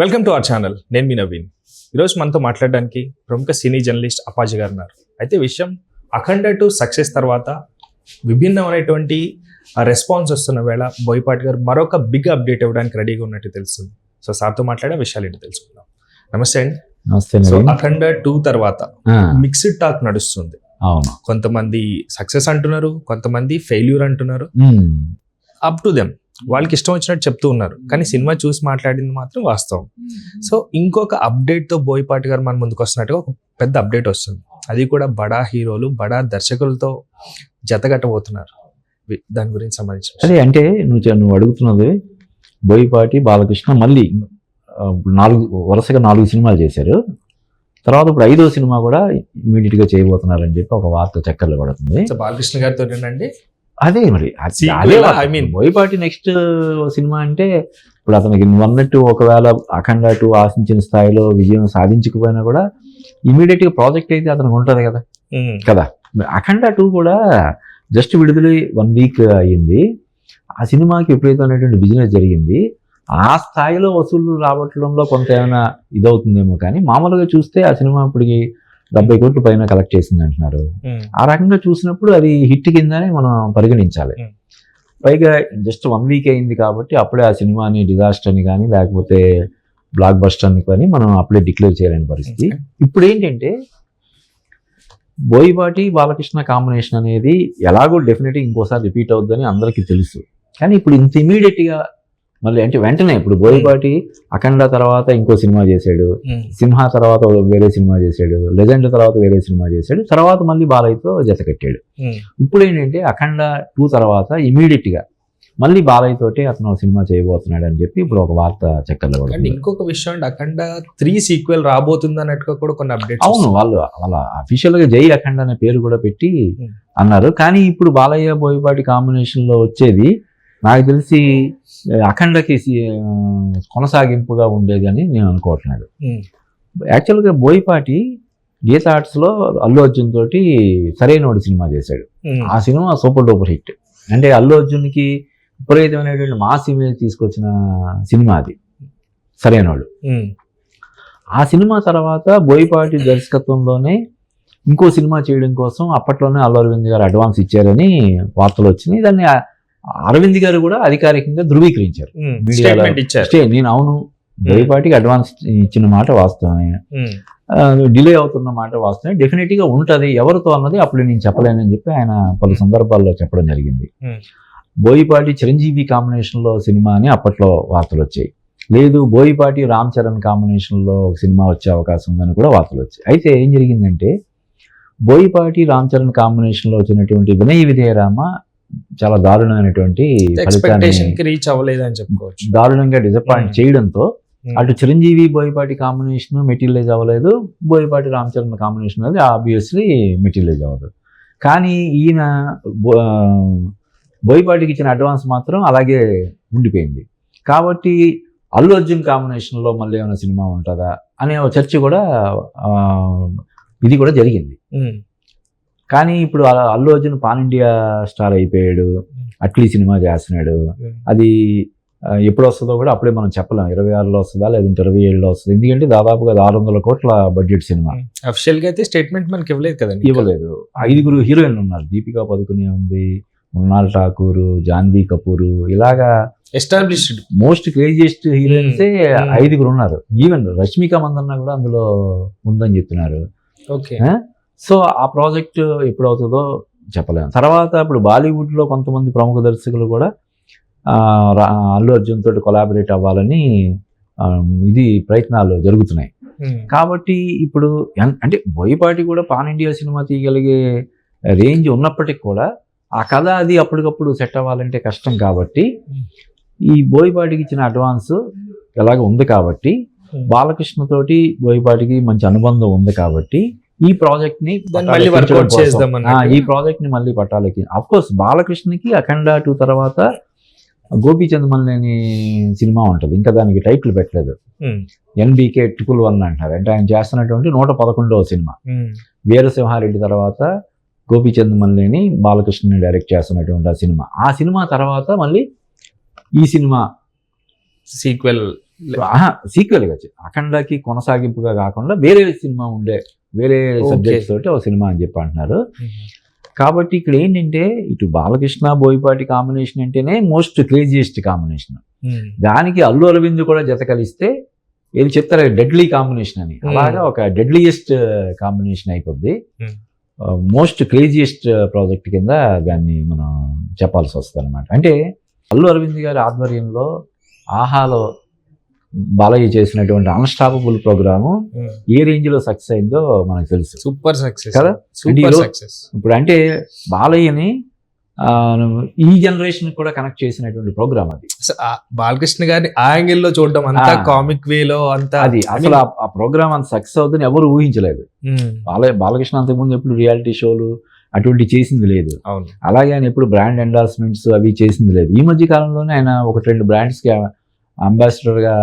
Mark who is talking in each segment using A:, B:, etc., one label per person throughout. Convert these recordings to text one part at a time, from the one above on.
A: Welcome to our channel. నేను మీ నవీన్. ఈరోజు మనతో మాట్లాడడానికి ప్రముఖ సినీ జర్నలిస్ట్ అప్పాజీ గారు ఉన్నారు. అయితే విషయం అఖండ 2 సక్సెస్ తర్వాత విభిన్నమైనటువంటి రెస్పాన్స్ వస్తున్న వేళ బోయపాటి గారు మరొక బిగ్ అప్డేట్ ఇవ్వడానికి రెడీగా ఉన్నట్టు తెలుస్తుంది. సో సార్తో మాట్లాడే విషయాలు ఏంటో తెలుసుకుందాం. నమస్తే అండి.
B: నమస్తే.
A: సో అఖండ 2 తర్వాత మిక్స్డ్ టాక్ నడుస్తుంది.
B: అవును,
A: కొంతమంది సక్సెస్ అంటున్నారు, కొంతమంది ఫెయిల్యూర్ అంటున్నారు. అప్ టు దెమ్, వాళ్ళకి ఇష్టం వచ్చినట్టు చెప్తూ ఉన్నారు. కానీ సినిమా చూసి మాట్లాడింది మాత్రం వాస్తవం. సో ఇంకొక అప్డేట్ తో బోయపాటి గారు మన ముందుకు వస్తున్నట్టుగా ఒక పెద్ద అప్డేట్ వస్తుంది. అది కూడా బడా హీరోలు, బడా దర్శకులతో జతగట్టబోతున్నారు. దాని గురించి సంబంధించి
B: అదే అంటే నువ్వు అడుగుతున్నది బోయపాటి బాలకృష్ణ మళ్ళీ వరుసగా 4 సినిమాలు చేశారు. తర్వాత ఇప్పుడు 5వ సినిమా కూడా ఇమీడియట్ గా చేయబోతున్నారని చెప్పి ఒక వార్త చక్కర్లు పడుతుంది.
A: బాలకృష్ణ గారితో అండి.
B: అదే మరి అదే I mean Boyapati next cinema అంటే ఇప్పుడు అతనికి నువ్వు అన్నట్టు ఒకవేళ అఖండ 2 ఆశించిన స్థాయిలో విజయం సాధించకపోయినా కూడా ఇమీడియట్ గా ప్రాజెక్ట్ అయితే అతనికి ఉంటది కదా. అఖండ 2 కూడా జస్ట్ విడుదల 1 వీక్ అయ్యింది. ఆ సినిమాకి విపరీతమైనటువంటి బిజినెస్ జరిగింది. ఆ స్థాయిలో వసూళ్లు రాబట్టడంలో కొంత ఏమైనా ఇదవుతుందేమో, కానీ మామూలుగా చూస్తే ఆ సినిమా ఇప్పటికి 70 కోట్ల పైన కలెక్ట్ చేసింది అంటున్నారు. ఆ రకంగా చూసినప్పుడు అది హిట్ కిందనే మనం పరిగణించాలి. పైగా జస్ట్ 1 వీక్ అయింది కాబట్టి అప్పుడే ఆ సినిమాని డిజాస్టర్ అని కానీ లేకపోతే బ్లాక్ బస్టర్ అని కానీ మనం అప్పుడే డిక్లేర్ చేయలేని పరిస్థితి. ఇప్పుడు ఏంటంటే బోయపాటి బాలకృష్ణ కాంబినేషన్ అనేది ఎలాగో డెఫినెట్గా ఇంకోసారి రిపీట్ అవుద్దని అందరికీ తెలుసు. కానీ ఇప్పుడు ఇంత ఇమీడియట్గా మళ్ళీ అంటే వెంటనే ఇప్పుడు బోయపాటి అఖండ తర్వాత ఇంకో సినిమా చేశాడు, సింహ తర్వాత వేరే సినిమా చేశాడు, లెజెండ్ తర్వాత వేరే సినిమా చేశాడు, తర్వాత మళ్ళీ బాలయ్యతో జత కట్టాడు. ఇప్పుడు ఏంటంటే అఖండ 2 తర్వాత ఇమీడియట్ గా మళ్ళీ బాలయ్య తోటి అతను సినిమా చేయబోతున్నాడు అని చెప్పి ఇప్పుడు ఒక వార్త చక్కర్లో పడుతుంది.
A: ఇంకొక విషయం అంటే అఖండ 3 సీక్వెల్ రాబోతుంది అన్నట్టుగా కూడా కొన్ని అప్డేట్స్.
B: అవును, వాళ్ళ అఫీషియల్ గా జై అఖండ అనే పేరు కూడా పెట్టి అన్నారు. కానీ ఇప్పుడు బాలయ్య బోయపాటి కాంబినేషన్ లో వచ్చేది నాకు తెలిసి అఖండకి కొనసాగింపుగా ఉండేది అని నేను అనుకోవట్లేదు. యాక్చువల్గా బోయపాటి గీత ఆర్ట్స్లో అల్లు అర్జున్ తోటి సరైనోడు సినిమా చేశాడు. ఆ సినిమా సూపర్ డూపర్ హిట్. అంటే అల్లు అర్జున్కి విపరీతమైనటువంటి మాస్ ఇమేజ్ తీసుకొచ్చిన సినిమా అది సరైనోడు. ఆ సినిమా తర్వాత బోయపాటి దర్శకత్వంలోనే ఇంకో సినిమా చేయడం కోసం అప్పట్లోనే అల్లు అరవింద్ గారు అడ్వాన్స్ ఇచ్చారని వార్తలు వచ్చినాయి. దాన్ని అరవింద్ గారు కూడా అధికారికంగా ధృవీకరించారు. నేను అవును, బోయపాటికి అడ్వాన్స్ ఇచ్చిన మాట వాస్తవమే, డిలే అవుతున్న మాట వాస్తవమే, డెఫినెట్ గా ఉంటది, ఎవరితో అన్నది అప్పుడు నేను చెప్పలేనని చెప్పి ఆయన పలు సందర్భాల్లో చెప్పడం జరిగింది. బోయపాటి చిరంజీవి కాంబినేషన్ లో సినిమా అని అప్పట్లో వార్తలు వచ్చాయి. లేదు బోయపాటి రామ్ చరణ్ కాంబినేషన్ లో ఒక సినిమా వచ్చే అవకాశం ఉందని కూడా వార్తలు వచ్చాయి. అయితే ఏం జరిగిందంటే బోయపాటి రామ్ చరణ్ కాంబినేషన్ లో వచ్చినటువంటి వినయ విధేయరామ చాలా దారుణమైనటువంటి
A: రీచ్ అవ్వలేదని చెప్పుకోవచ్చు.
B: దారుణంగా డిసప్పాయింట్ చేయడంతో అటు చిరంజీవి బోయపాటి కాంబినేషన్ మెటీరియలైజ్ అవ్వలేదు, బోయపాటి రామ్ చరణ్ కాంబినేషన్ అనేది ఆబ్వియస్లీ మెటీరియలైజ్ అవ్వదు. కానీ ఈయన బోయపాటికి ఇచ్చిన అడ్వాన్స్ మాత్రం అలాగే ఉండిపోయింది. కాబట్టి అల్లు అర్జున్ కాంబినేషన్లో మళ్ళీ ఏమైనా సినిమా ఉంటుందా అనే చర్చ కూడా ఇది కూడా జరిగింది. కానీ ఇప్పుడు Allu Arjun pan India star అయిపోయాడు, అట్లీ సినిమా చేస్తున్నాడు. అది ఎప్పుడు వస్తుందో కూడా అప్పుడే మనం చెప్పలేం. 26లో వస్తుందా లేదంటే 27లో వస్తుంది. ఎందుకంటే దాదాపుగా 600 కోట్ల బడ్జెట్ సినిమా.
A: అఫిషియల్ గా అయితే స్టేట్మెంట్ మనకి ఇవ్వలేదు కదండి.
B: ఇవ్వలేదు. 5 హీరోయిన్లు ఉన్నారు. దీపికా పదుకునే ఉంది, మృణాల్ ఠాకూర్, జాన్వీ కపూర్, ఇలాగా
A: ఎస్టాబ్లిష్డ్
B: మోస్ట్ క్రేజియస్ట్ హీరోయిన్సే 5 ఉన్నారు. ఈవెన్ రష్మిక మందన్న కూడా అందులో ఉందని చెప్తున్నారు.
A: ఓకే.
B: సో ఆ ప్రాజెక్ట్ ఎప్పుడు అవుతుందో చెప్పలేము. తర్వాత ఇప్పుడు బాలీవుడ్లో కొంతమంది ప్రముఖ దర్శకులు కూడా అల్లు అర్జున్ తోటి కొలాబరేట్ అవ్వాలని ఇది ప్రయత్నాలు జరుగుతున్నాయి. కాబట్టి ఇప్పుడు అంటే బోయపాటి కూడా పాన్ ఇండియా సినిమా తీయగలిగే రేంజ్ ఉన్నప్పటికీ కూడా ఆ కథ అది అప్పటికప్పుడు సెట్ అవ్వాలంటే కష్టం. కాబట్టి ఈ బోయపాటికి ఇచ్చిన అడ్వాన్స్ ఎలాగ ఉంది కాబట్టి బాలకృష్ణ తోటి బోయపాటికి మంచి అనుబంధం ఉంది కాబట్టి ఈ ప్రాజెక్ట్ ని మళ్ళీ పట్టాలకి అఫ్ కోర్స్ బాలకృష్ణకి అఖండ 2 తర్వాత గోపీచంద్ మల్లేని సినిమా ఉంటుంది. ఇంకా దానికి టైటిల్ పెట్టలేదు. NBK 111 అంటారు. అంటే ఆయన చేస్తున్నటువంటి 111వ సినిమా. వీరసింహారెడ్డి తర్వాత గోపీచంద్ మల్లేని బాలకృష్ణని డైరెక్ట్ చేస్తున్నటువంటి ఆ సినిమా తర్వాత మళ్ళీ ఈ సినిమా
A: సీక్వెల్
B: సీక్వెల్ గా అఖండకి కొనసాగింపుగా కాకుండా వేరే సినిమా వేరే సబ్జెక్ట్స్ తోటి ఒక సినిమా అని చెప్పి అంటున్నారు. కాబట్టి ఇక్కడ ఏంటంటే ఇటు బాలకృష్ణ బోయపాటి కాంబినేషన్ అంటేనే మోస్ట్ క్రేజియస్ట్ కాంబినేషన్. దానికి అల్లు అరవింద్ కూడా జత కలిస్తే ఏది చెప్తారు డెడ్లీ కాంబినేషన్ అని, అలాగా ఒక డెడ్లీయెస్ట్ కాంబినేషన్ అయిపోద్ది. మోస్ట్ క్రేజియస్ట్ ప్రాజెక్ట్ కింద దాన్ని మనం చెప్పాల్సి వస్తుంది అనమాట. అంటే అల్లు అరవింద్ గారి ఆధ్వర్యంలో ఆహాలో బాలయ్య చేసినటువంటి అన్స్టాపబుల్ ప్రోగ్రాము ఏ రేంజ్ లో సక్సెస్ అయిందో మనకు తెలుసు.
A: సూపర్ సక్సెస్
B: కదా.
A: Super success.
B: ఇప్పుడు అంటే బాలయ్యని ఈ జనరేషన్ కూడా కనెక్ట్ చేసినటువంటి ప్రోగ్రామ్ అది.
A: బాలకృష్ణ గారిని ఆ యాంగిల్ లో చూడడం, అంతా కామిక్ వేలో అంతా
B: అది అసలు ఆ ప్రోగ్రామ్ అంత సక్సెస్ అవుతుందని ఎవరు ఊహించలేదు. బాలకృష్ణ అంతకుముందు ఎప్పుడు రియాలిటీ షోలు అటువంటి చేసింది లేదు. అలాగే ఆయన ఎప్పుడు బ్రాండ్ ఎండార్స్మెంట్స్ అవి చేసింది లేదు. ఈ మధ్య కాలంలోనే ఆయన 1-2 బ్రాండ్స్ కి అంబాసిడర్ గా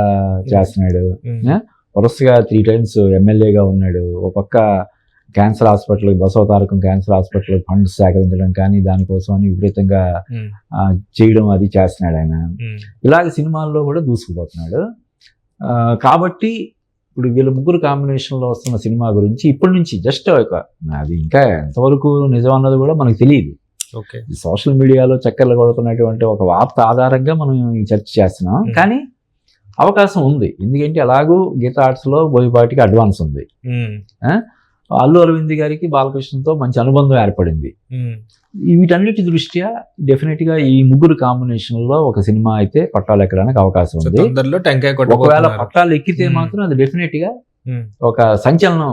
B: చేస్తున్నాడు. వరుసగా 3 times ఎమ్మెల్యేగా ఉన్నాడు. ఒక పక్క cancer hospital, Basavatarakam cancer hospital funds సేకరించడం కానీ దానికోసం అని విపరీతంగా చేయడం అది చేస్తున్నాడు ఆయన. ఇలాగ సినిమాల్లో కూడా దూసుకుపోతున్నాడు. కాబట్టి ఇప్పుడు వీళ్ళ ముగ్గురు కాంబినేషన్లో వస్తున్న సినిమా గురించి ఇప్పటి నుంచి జస్ట్ అది ఇంకా ఎంతవరకు నిజం అన్నది కూడా మనకు తెలియదు. సోషల్ మీడియాలో చక్కర్లు కొడుతున్నటువంటి ఒక వార్త ఆధారంగా మనం ఈ చర్చ చేస్తున్నాం. కానీ అవకాశం ఉంది, ఎందుకంటే అలాగూ గీతా ఆర్ట్స్లో బోయపాటికి అడ్వాన్స్ ఉంది. అల్లు అరవింద్ గారికి బాలకృష్ణతో మంచి అనుబంధం ఏర్పడింది. వీటన్నిటి దృష్ట్యా డెఫినెట్గా ఈ ముగ్గురు కాంబినేషన్లో ఒక సినిమా అయితే పట్టాలు ఎక్కడానికి అవకాశం ఉంది. ఒకవేళ పట్టాలు ఎక్కితే మాత్రం అది డెఫినెట్గా ఒక సంచలనం,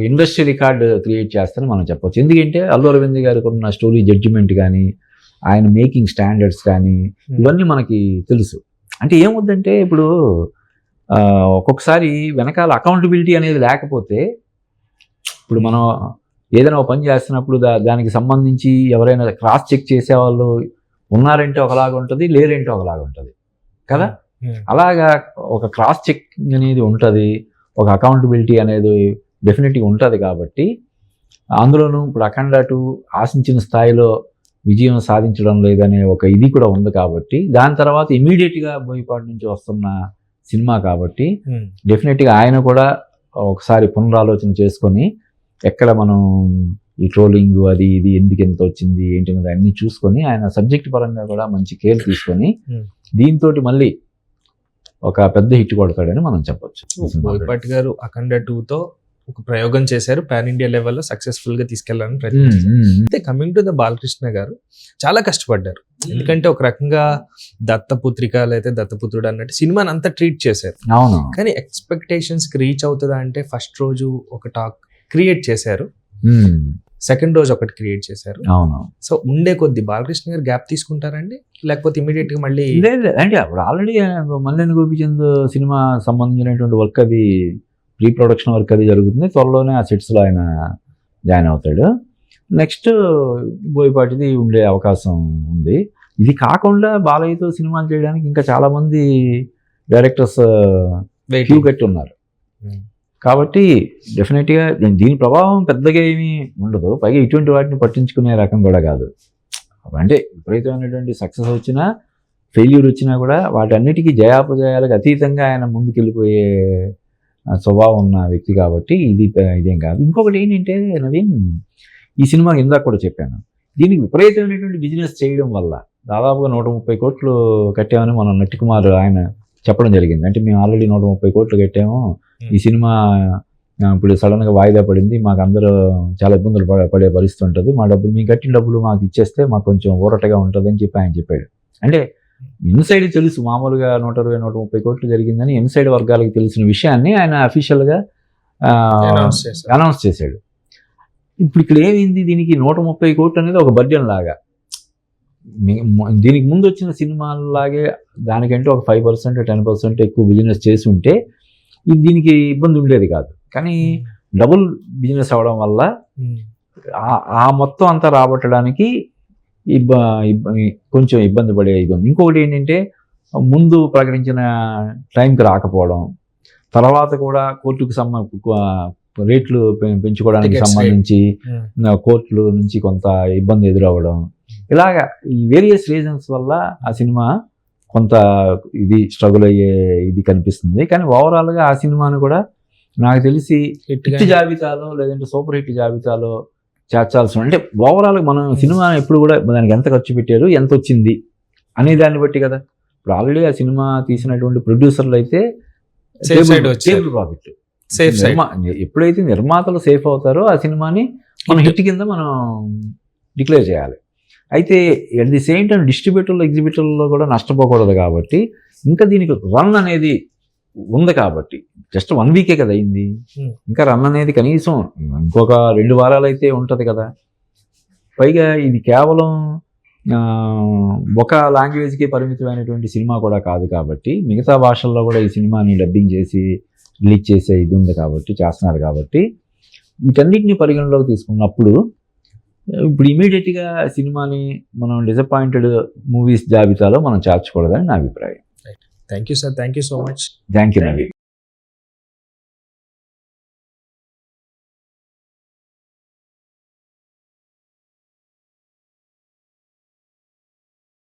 B: ఇండస్ట్రీ రికార్డ్ క్రియేట్ చేస్తారని మనం చెప్పొచ్చు. ఎందుకంటే అల్లు అరవింద్ గారికి ఉన్న స్టోరీ జడ్జిమెంట్ కానీ, ఆయన మేకింగ్ స్టాండర్డ్స్ కానీ ఇవన్నీ మనకి తెలుసు. అంటే ఏమవుద్దంటే ఇప్పుడు ఒక్కొక్కసారి వెనకాల అకౌంటబిలిటీ అనేది లేకపోతే, ఇప్పుడు మనం ఏదైనా పని చేస్తున్నప్పుడు దానికి సంబంధించి ఎవరైనా క్రాస్ చెక్ చేసేవాళ్ళు ఉన్నారంటే ఒకలాగా ఉంటుంది, లేరంటే ఒకలాగా ఉంటుంది కదా. అలాగా ఒక క్రాస్ చెక్ అనేది ఉంటుంది, ఒక అకౌంటబిలిటీ అనేది డెఫినెట్గా ఉంటుంది. కాబట్టి అందులోనూ ఇప్పుడు అఖండ 2 ఆశించిన స్థాయిలో విజయం సాధించడం లేదనే ఒక ఇది కూడా ఉంది. కాబట్టి దాని తర్వాత ఇమీడియట్గా బోయపాటి నుంచి వస్తున్న సినిమా కాబట్టి డెఫినెట్గా ఆయన కూడా ఒకసారి పునరాలోచన చేసుకొని ఎక్కడ మనం ఈ ట్రోలింగ్ అది ఇది ఎందుకు ఎంత వచ్చింది ఏంటి అనేది అన్ని చూసుకొని ఆయన సబ్జెక్ట్ పరంగా కూడా మంచి కేర్ తీసుకొని దీంతో మళ్ళీ ఒక పెద్ద హిట్ కొడతాడని మనం చెప్పొచ్చు.
A: బోయపాటి గారు అఖండ 2తో ఒక ప్రయోగం చేశారు, పాన్ ఇండియా లెవెల్లో సక్సెస్ఫుల్ గా తీసుకెళ్లాలని ప్రయత్నించారు. అయితే కమింగ్ టు ద బాలకృష్ణ గారు చాలా కష్టపడ్డారు. ఎందుకంటే ఒక రకంగా దత్తపుత్రిక లేదా దత్తపుత్రుడు అన్నట్టు సినిమాని అంతా ట్రీట్ చేశారు. కానీ ఎక్స్పెక్టేషన్స్ కి రీచ్ అవుతుందా అంటే ఫస్ట్ రోజు ఒక టాక్ క్రియేట్ చేశారు, సెకండ్ రోజు ఒకటి క్రియేట్ చేశారు. సో ఉండే కొద్ది బాలకృష్ణ గారు గ్యాప్ తీసుకుంటారండి, లేకపోతే ఇమీడియట్ గా మళ్ళీ?
B: అంటే అప్పుడు ఆల్రెడీ మల్లెని గోపిచంద్ సినిమా సంబంధించినటువంటి వర్క్ అది ప్రీ ప్రొడక్షన్ వర్క్ అది జరుగుతుంది. త్వరలోనే ఆ సెట్స్లో ఆయన జాయిన్ అవుతాడు. నెక్స్ట్ బోయపాటిది ఉండే అవకాశం ఉంది. ఇది కాకుండా బాలయ్యతో సినిమాలు చేయడానికి ఇంకా చాలామంది డైరెక్టర్స్ క్యూ కట్టి ఉన్నారు. కాబట్టి డెఫినెట్గా దీని ప్రభావం పెద్దగా ఏమీ ఉండదు. పైగా ఇటువంటి వాటిని పట్టించుకునే రకం కూడా కాదు. అంటే విపరీతమైనటువంటి సక్సెస్ వచ్చినా ఫెయిల్యూర్ వచ్చినా కూడా వాటన్నిటికీ జయాపజయాలకు అతీతంగా ఆయన ముందుకెళ్ళిపోయే స్వభావం ఉన్న వ్యక్తి కాబట్టి ఇదేం కాదు. ఇంకొకటి ఏంటంటే నవీన్, ఈ సినిమాకి ఇందాక కూడా చెప్పాను, దీనికి విపరీతమైనటువంటి బిజినెస్ చేయడం వల్ల దాదాపుగా 130 కోట్లు కట్టామని మనం నట్టికుమార్ ఆయన చెప్పడం జరిగింది. అంటే మేము ఆల్రెడీ 130 కోట్లు కట్టాము, ఈ సినిమా ఇప్పుడు సడన్గా వాయిదా పడింది, మాకు అందరూ చాలా ఇబ్బందులు పడే పరిస్థితి ఉంటుంది, మా డబ్బులు మేము కట్టిన డబ్బులు మాకు ఇచ్చేస్తే మాకు కొంచెం ఊరటగా ఉంటుంది అని చెప్పి ఆయన చెప్పాడు. అంటే ఇన్సైడ్ తెలుసు, మామూలుగా 120-130 కోట్లు జరిగిందని ఇన్సైడ్ వర్గాలకు తెలిసిన విషయాన్ని ఆయన అఫీషియల్గా అనౌన్స్ చేశాడు. ఇప్పుడు ఇక్కడ ఏమైంది, దీనికి 130 కోట్లు అనేది ఒక బడ్జెట్ లాగా, దీనికి ముందు వచ్చిన సినిమాలాగే దానికంటే ఒక 5% 10% ఎక్కువ బిజినెస్ చేసి ఉంటే దీనికి ఇబ్బంది ఉండేది కాదు. కానీ డబుల్ బిజినెస్ అవడం వల్ల ఆ మొత్తం అంతా రాబట్టడానికి కొంచెం ఇబ్బంది పడే ఇది ఉంది. ఇంకొకటి ఏంటంటే ముందు ప్రకటించిన టైంకి రాకపోవడం, తర్వాత కూడా కోర్టుకు రేట్లు పెంచుకోవడానికి సంబంధించి కోర్టుల నుంచి కొంత ఇబ్బంది ఎదురవ్వడం, ఇలాగా ఈ వేరియస్ రీజన్స్ వల్ల ఆ సినిమా కొంత ఇది స్ట్రగుల్ అయ్యే ఇది కనిపిస్తుంది. కానీ ఓవరాల్గా ఆ సినిమాను కూడా నాకు తెలిసి హిట్ జాబితాలో లేదంటే సూపర్ హిట్ జాబితాలో చేర్చాల్సిన, అంటే ఓవరాల్గా మనం సినిమా ఎప్పుడు కూడా దానికి ఎంత ఖర్చు పెట్టారు, ఎంత వచ్చింది అనే దాన్ని బట్టి కదా. ఇప్పుడు ఆల్రెడీ ఆ సినిమా తీసినటువంటి ప్రొడ్యూసర్లు అయితే టేబుల్ ప్రాఫిట్, ఎప్పుడైతే నిర్మాతలు సేఫ్ అవుతారో ఆ సినిమాని మనం హిట్ కింద మనం డిక్లేర్ చేయాలి. అయితే అట్ ది సేమ్ టైం డిస్ట్రిబ్యూటర్లు ఎగ్జిబిటర్లో కూడా నష్టపోకూడదు కాబట్టి ఇంకా దీనికి రన్ అనేది ఉంది కాబట్టి, జస్ట్ 1 వీకే కదా అయింది, ఇంకా రన్ అనేది కనీసం ఇంకొక 2 వారాలు అయితే ఉంటుంది కదా. పైగా ఇది కేవలం ఒక లాంగ్వేజ్కి పరిమితమైనటువంటి సినిమా కూడా కాదు కాబట్టి మిగతా భాషల్లో కూడా ఈ సినిమాని డబ్బింగ్ చేసి రిలీజ్ చేసే ఇది ఉంది కాబట్టి, చేస్తున్నారు కాబట్టి వీటన్నిటిని పరిగణలోకి తీసుకున్నప్పుడు ఇప్పుడు ఇమీడియట్గా సినిమాని మనం డిసప్పాయింటెడ్ మూవీస్ జాబితాలో మనం చేర్చకూడదని నా అభిప్రాయం.
A: Thank you sir, thank you so much.
B: Thank you Naveen.